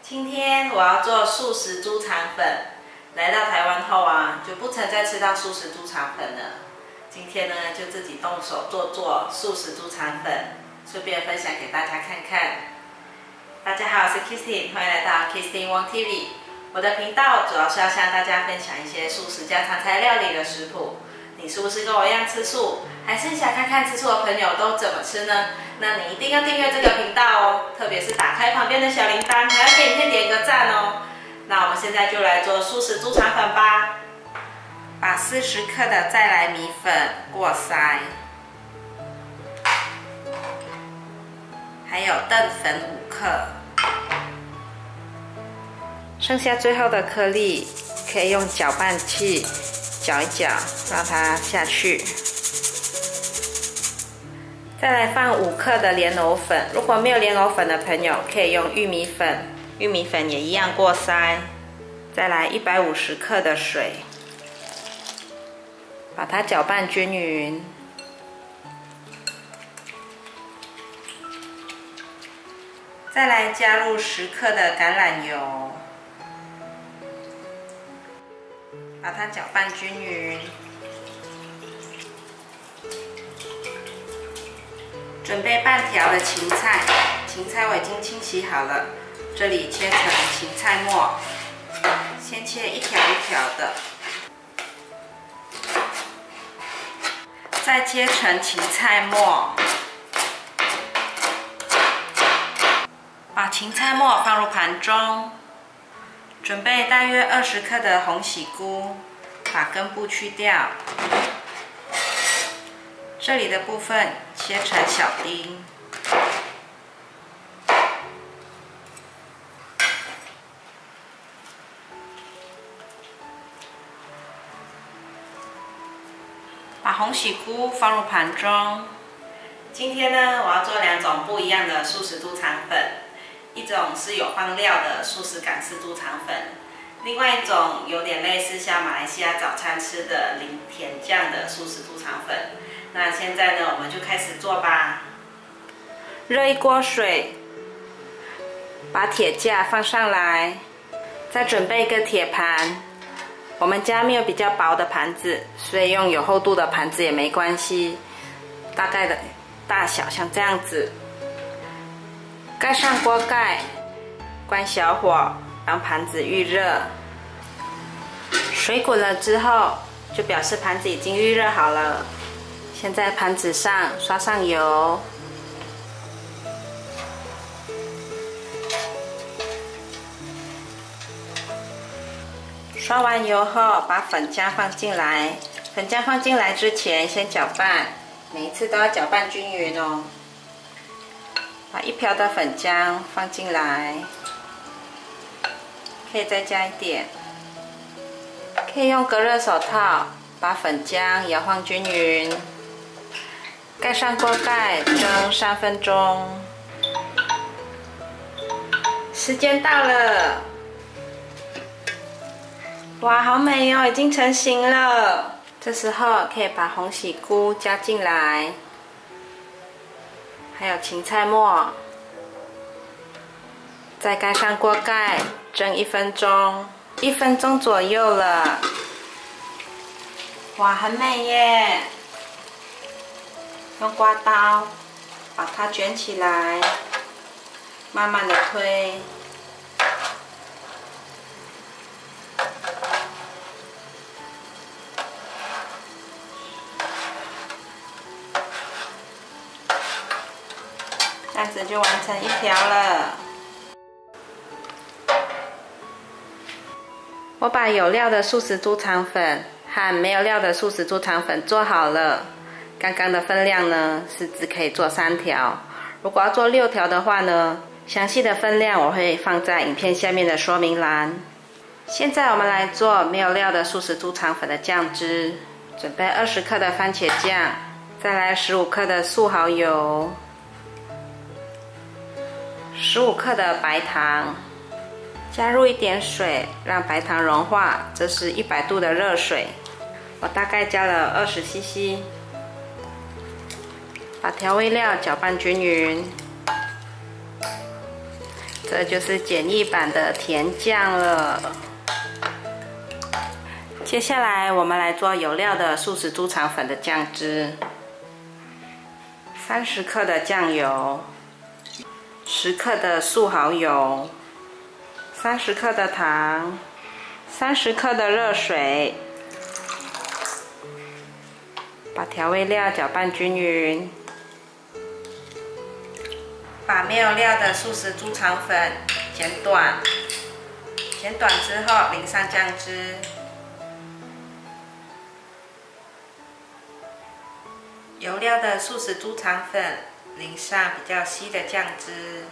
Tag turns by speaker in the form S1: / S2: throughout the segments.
S1: 今天我要做素食猪肠粉。来到台湾后啊，就不曾再吃到素食猪肠粉了。今天呢，就自己动手做素食猪肠粉，顺便分享给大家看看。大家好，我是 Kristin， 欢迎来到 Kristin Wong TV。我的频道主要是要向大家分享一些素食家常菜料理的食谱。你是不是跟我一样吃素？还是想看看吃素的朋友都怎么吃呢？那你一定要订阅这个频道哦，特别是打开旁边的小铃铛，还要给影片点个赞哦。那我们现在就来做素食猪肠粉吧。把40克的再来米粉过筛，还有淀粉5克，剩下最后的颗粒可以用搅拌器搅一搅，让它下去。再来放5克的莲藕粉，如果没有莲藕粉的朋友，可以用玉米粉，玉米粉也一样过筛。再来150克的水，把它搅拌均匀。再来加入10克的橄榄油，把它搅拌均匀。准备半条的芹菜，芹菜我已经清洗好了，这里切成芹菜末，先切一条一条的，再切成芹菜末，把芹菜末放入盘中，准备大约20克的红喜菇，把根部去掉。这里的部分切成小丁，把红喜菇放入盘中。今天呢，我要做2种不一样的素食猪肠粉，一种是有放料的素食港式猪肠粉，另外一种有点类似像马来西亚早餐吃的零甜酱的素食猪肠粉。那现在呢，我们就开始做吧。热一锅水，把铁架放上来，再准备一个铁盘。我们家没有比较薄的盘子，所以用有厚度的盘子也没关系，大概的大小像这样子。盖上锅盖，关小火，让盘子预热。水滚了之后，就表示盘子已经预热好了。先在盘子上刷上油，刷完油后，把粉浆放进来。粉浆放进来之前，先搅拌，每一次都要搅拌均匀哦。把1瓢的粉浆放进来，可以再加一点。可以用隔热手套把粉浆摇晃均匀。盖上锅盖，蒸3分钟。时间到了，哇，好美哦，已经成型了。这时候可以把红喜菇加进来，还有芹菜末，再盖上锅盖，蒸1分钟，1分钟左右了。哇，很美耶！用刮刀把它卷起来，慢慢的推，这样子就完成1条了。我把有料的素食猪肠粉和没有料的素食猪肠粉做好了。刚刚的分量呢，是只可以做3条。如果要做6条的话呢，详细的分量我会放在影片下面的说明栏。现在我们来做没有料的素食猪肠粉的酱汁。准备20克的番茄酱，再来15克的素蚝油，15克的白糖，加入一点水，让白糖融化。这是100度的热水，我大概加了20 cc。把调味料搅拌均匀，这就是简易版的甜酱了。接下来我们来做有料的素食猪肠粉的酱汁。30克的酱油，10克的素蚝油，30克的糖，30克的热水，把调味料搅拌均匀。把没有料的素食猪肠粉剪短，剪短之后淋上酱汁。有料的素食猪肠粉淋上比较稀的酱汁。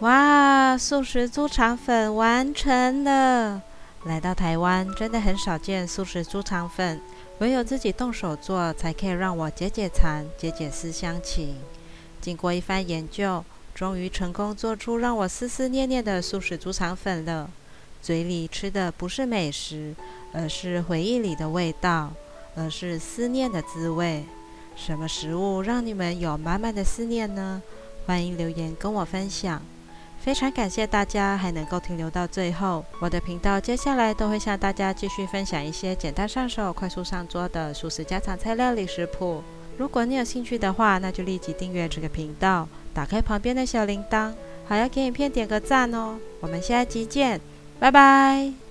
S2: 哇，素食猪肠粉完成了！来到台湾真的很少见素食猪肠粉，唯有自己动手做，才可以让我解解馋、解解思乡情。经过一番研究，终于成功做出让我思思念念的素食猪肠粉了。嘴里吃的不是美食，而是回忆里的味道，而是思念的滋味。什么食物让你们有满满的思念呢？欢迎留言跟我分享。非常感谢大家还能够停留到最后。我的频道接下来都会向大家继续分享一些简单上手、快速上桌的素食家常菜料理食谱。如果你有兴趣的话，那就立即订阅这个频道，打开旁边的小铃铛，还要给影片点个赞哦。我们下一集见，拜拜。